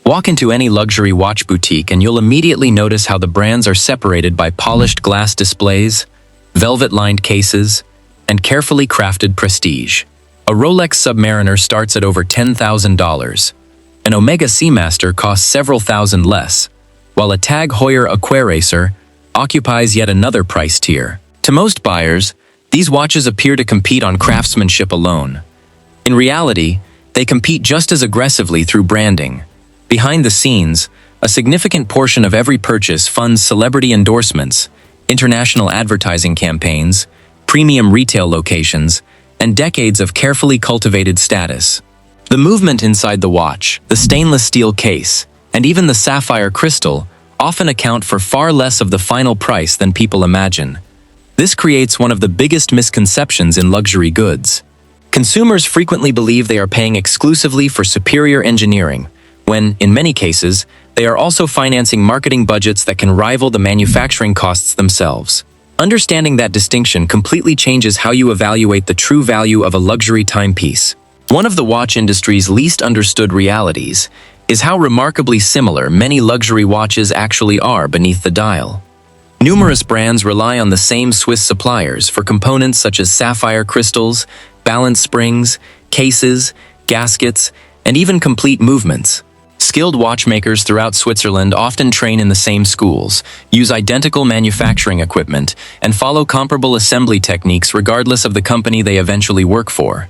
Walk into any luxury watch boutique and you'll immediately notice how the brands are separated by polished glass displays, velvet-lined cases, and carefully crafted prestige. A Rolex Submariner starts at over $10,000. An Omega Seamaster costs several thousand less, while a Tag Heuer Aquaracer occupies yet another price tier. To most buyers, these watches appear to compete on craftsmanship alone. In reality, they compete just as aggressively through branding. Behind the scenes, a significant portion of every purchase funds celebrity endorsements, international advertising campaigns, premium retail locations, and decades of carefully cultivated status. The movement inside the watch, the stainless steel case, and even the sapphire crystal often account for far less of the final price than people imagine. This creates one of the biggest misconceptions in luxury goods. Consumers frequently believe they are paying exclusively for superior engineering, when, in many cases, they are also financing marketing budgets that can rival the manufacturing costs themselves. Understanding that distinction completely changes how you evaluate the true value of a luxury timepiece. One of the watch industry's least understood realities is how remarkably similar many luxury watches actually are beneath the dial. Numerous brands rely on the same Swiss suppliers for components such as sapphire crystals, balance springs, cases, gaskets, and even complete movements. Skilled watchmakers throughout Switzerland often train in the same schools, use identical manufacturing equipment, and follow comparable assembly techniques regardless of the company they eventually work for.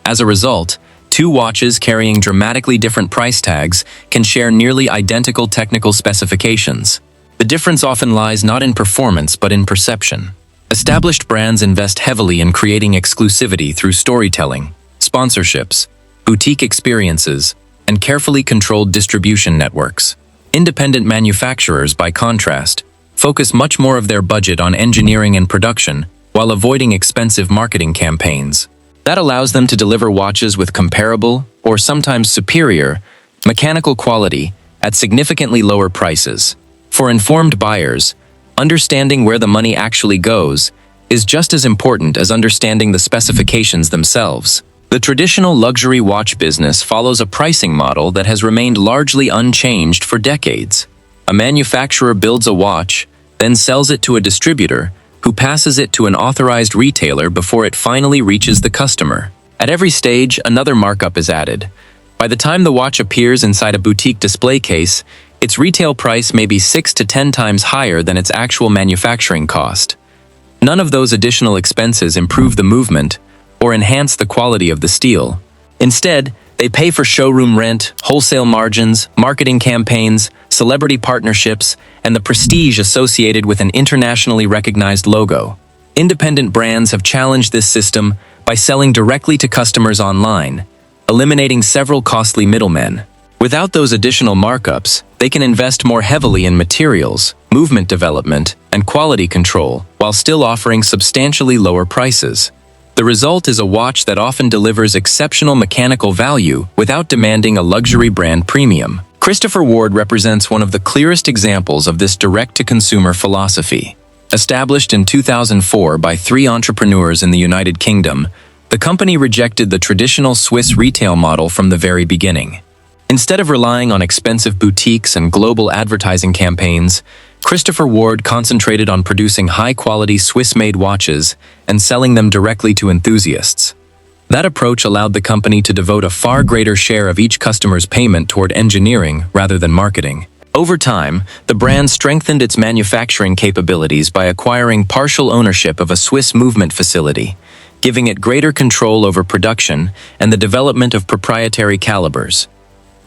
As a result, two watches carrying dramatically different price tags can share nearly identical technical specifications. The difference often lies not in performance but in perception. Established brands invest heavily in creating exclusivity through storytelling, sponsorships, boutique experiences, and carefully controlled distribution networks. Independent manufacturers, by contrast, focus much more of their budget on engineering and production while avoiding expensive marketing campaigns. That allows them to deliver watches with comparable, or sometimes superior, mechanical quality at significantly lower prices. For informed buyers, understanding where the money actually goes is just as important as understanding the specifications themselves. The traditional luxury watch business follows a pricing model that has remained largely unchanged for decades. A manufacturer builds a watch, then sells it to a distributor, who passes it to an authorized retailer before it finally reaches the customer. At every stage, another markup is added. By the time the watch appears inside a boutique display case, its retail price may be 6 to 10 times higher than its actual manufacturing cost. None of those additional expenses improve the movement or enhance the quality of the steel. Instead, they pay for showroom rent, wholesale margins, marketing campaigns, celebrity partnerships, and the prestige associated with an internationally recognized logo. Independent brands have challenged this system by selling directly to customers online, eliminating several costly middlemen. Without those additional markups, they can invest more heavily in materials, movement development, and quality control, while still offering substantially lower prices. The result is a watch that often delivers exceptional mechanical value without demanding a luxury brand premium. Christopher Ward represents one of the clearest examples of this direct-to-consumer philosophy. Established in 2004 by 3 entrepreneurs in the United Kingdom, the company rejected the traditional Swiss retail model from the very beginning. Instead of relying on expensive boutiques and global advertising campaigns, Christopher Ward concentrated on producing high-quality Swiss-made watches and selling them directly to enthusiasts. That approach allowed the company to devote a far greater share of each customer's payment toward engineering rather than marketing. Over time, the brand strengthened its manufacturing capabilities by acquiring partial ownership of a Swiss movement facility, giving it greater control over production and the development of proprietary calibers.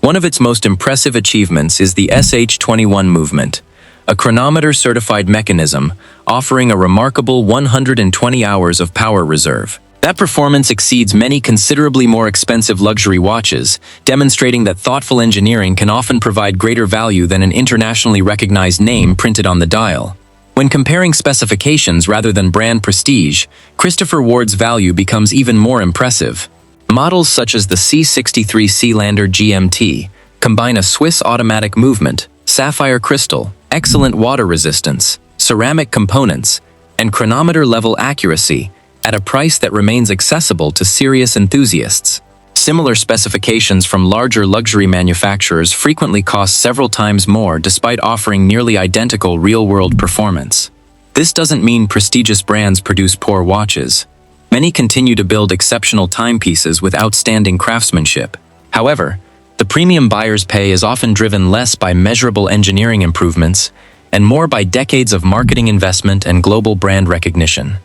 One of its most impressive achievements is the SH21 movement, a chronometer-certified mechanism offering a remarkable 120 hours of power reserve. That performance exceeds many considerably more expensive luxury watches, demonstrating that thoughtful engineering can often provide greater value than an internationally recognized name printed on the dial. When comparing specifications rather than brand prestige, Christopher Ward's value becomes even more impressive. Models such as the C63 Sealander GMT combine a Swiss automatic movement, sapphire crystal, excellent water resistance, ceramic components, and chronometer-level accuracy at a price that remains accessible to serious enthusiasts. similar specifications from larger luxury manufacturers frequently cost several times more despite offering nearly identical real-world performance. This doesn't mean prestigious brands produce poor watches. Many continue to build exceptional timepieces with outstanding craftsmanship. However, the premium buyers pay is often driven less by measurable engineering improvements and more by decades of marketing investment and global brand recognition.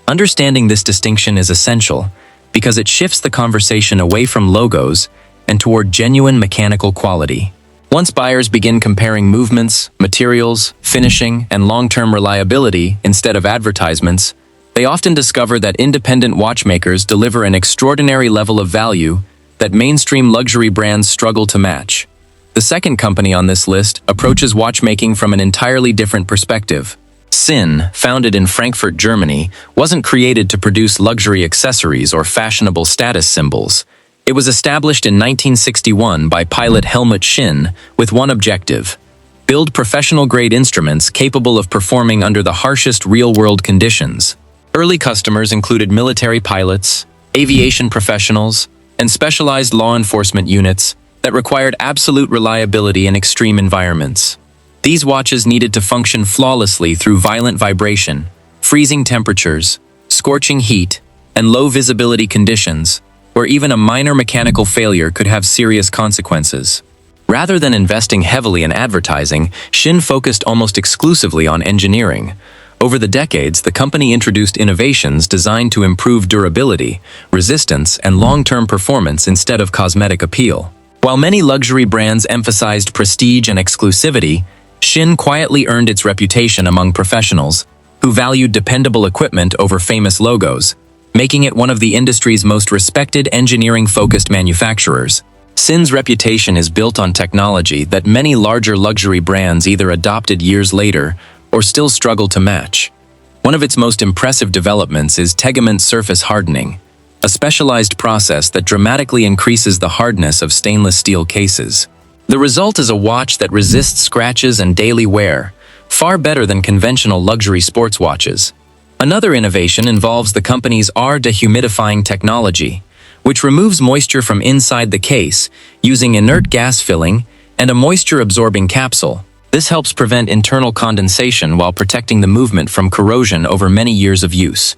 Understanding this distinction is essential because it shifts the conversation away from logos and toward genuine mechanical quality. Once buyers begin comparing movements, materials, finishing, and long-term reliability instead of advertisements, they often discover that independent watchmakers deliver an extraordinary level of value that mainstream luxury brands struggle to match. The second company on this list approaches watchmaking from an entirely different perspective. Sinn, founded in Frankfurt, Germany, wasn't created to produce luxury accessories or fashionable status symbols. It was established in 1961 by pilot Helmut Sinn with one objective: build professional-grade instruments capable of performing under the harshest real-world conditions. Early customers included military pilots, aviation professionals, and specialized law enforcement units that required absolute reliability in extreme environments. These watches needed to function flawlessly through violent vibration, freezing temperatures, scorching heat, and low visibility conditions, where even a minor mechanical failure could have serious consequences. Rather than investing heavily in advertising, Sinn focused almost exclusively on engineering. Over the decades, the company introduced innovations designed to improve durability, resistance, and long-term performance instead of cosmetic appeal. While many luxury brands emphasized prestige and exclusivity, Sinn quietly earned its reputation among professionals who valued dependable equipment over famous logos, making it one of the industry's most respected engineering-focused manufacturers. Sinn's reputation is built on technology that many larger luxury brands either adopted years later or still struggle to match. One of its most impressive developments is tegament surface hardening, a specialized process that dramatically increases the hardness of stainless steel cases. The result is a watch that resists scratches and daily wear, far better than conventional luxury sports watches. Another innovation involves the company's dehumidifying technology, which removes moisture from inside the case using inert gas filling and a moisture-absorbing capsule. This helps prevent internal condensation while protecting the movement from corrosion over many years of use.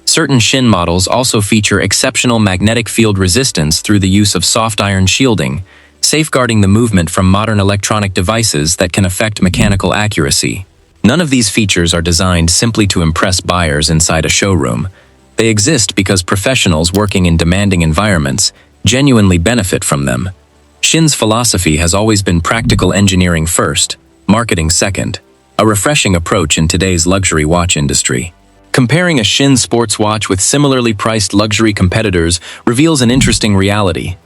Certain Sinn models also feature exceptional magnetic field resistance through the use of soft iron shielding, safeguarding the movement from modern electronic devices that can affect mechanical accuracy. None of these features are designed simply to impress buyers inside a showroom. They exist because professionals working in demanding environments genuinely benefit from them. Sinn's philosophy has always been practical engineering first, marketing second, a refreshing approach in today's luxury watch industry. Comparing a Sinn sports watch with similarly priced luxury competitors reveals an interesting reality.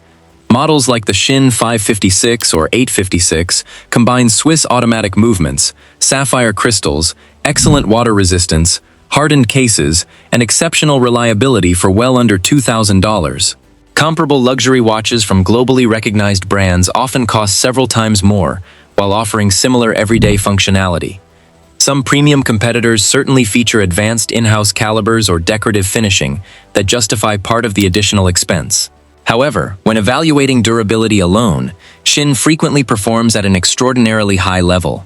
Models like the Sinn 556 or 856 combine Swiss automatic movements, sapphire crystals, excellent water resistance, hardened cases, and exceptional reliability for well under $2,000. Comparable luxury watches from globally recognized brands often cost several times more, while offering similar everyday functionality. Some premium competitors certainly feature advanced in-house calibers or decorative finishing that justify part of the additional expense. However, when evaluating durability alone, Sinn frequently performs at an extraordinarily high level.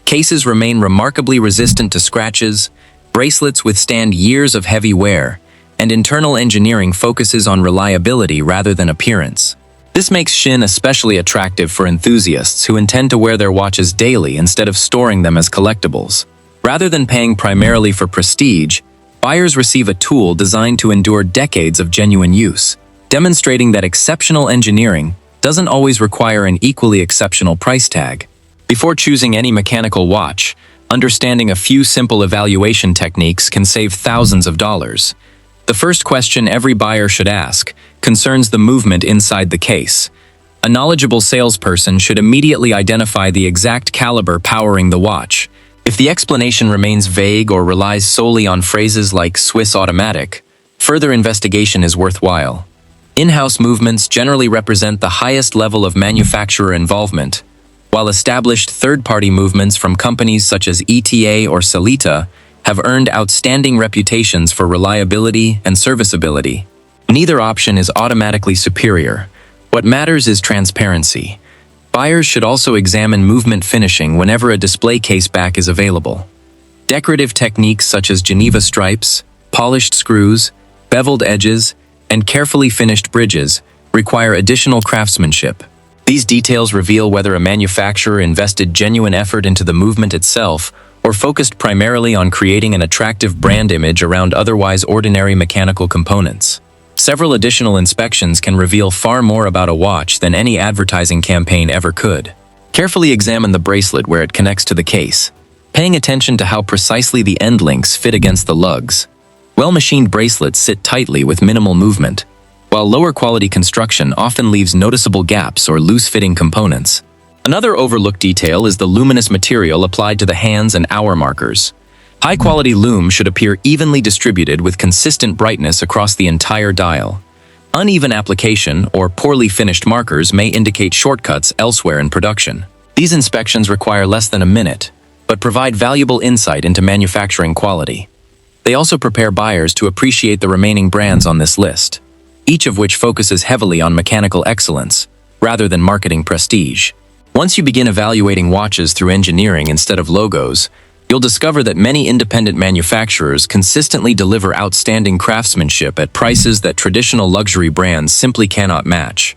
Cases remain remarkably resistant to scratches, bracelets withstand years of heavy wear, and internal engineering focuses on reliability rather than appearance. This makes Sinn especially attractive for enthusiasts who intend to wear their watches daily instead of storing them as collectibles. Rather than paying primarily for prestige, buyers receive a tool designed to endure decades of genuine use, demonstrating that exceptional engineering doesn't always require an equally exceptional price tag. Before choosing any mechanical watch, understanding a few simple evaluation techniques can save thousands of dollars. The first question every buyer should ask concerns the movement inside the case. A knowledgeable salesperson should immediately identify the exact caliber powering the watch. If the explanation remains vague or relies solely on phrases like Swiss automatic, further investigation is worthwhile. In-house movements generally represent the highest level of manufacturer involvement, while established third-party movements from companies such as ETA or Sellita have earned outstanding reputations for reliability and serviceability. Neither option is automatically superior. What matters is transparency. Buyers should also examine movement finishing whenever a display case back is available. Decorative techniques such as Geneva stripes, polished screws, beveled edges, and carefully finished bridges require additional craftsmanship. These details reveal whether a manufacturer invested genuine effort into the movement itself or focused primarily on creating an attractive brand image around otherwise ordinary mechanical components. Several additional inspections can reveal far more about a watch than any advertising campaign ever could. Carefully examine the bracelet where it connects to the case, paying attention to how precisely the end links fit against the lugs. Well-machined bracelets sit tightly with minimal movement, while lower-quality construction often leaves noticeable gaps or loose-fitting components. Another overlooked detail is the luminous material applied to the hands and hour markers. High-quality lume should appear evenly distributed with consistent brightness across the entire dial. Uneven application or poorly finished markers may indicate shortcuts elsewhere in production. These inspections require less than a minute, but provide valuable insight into manufacturing quality. They also prepare buyers to appreciate the remaining brands on this list, each of which focuses heavily on mechanical excellence, rather than marketing prestige. Once you begin evaluating watches through engineering instead of logos, you'll discover that many independent manufacturers consistently deliver outstanding craftsmanship at prices that traditional luxury brands simply cannot match.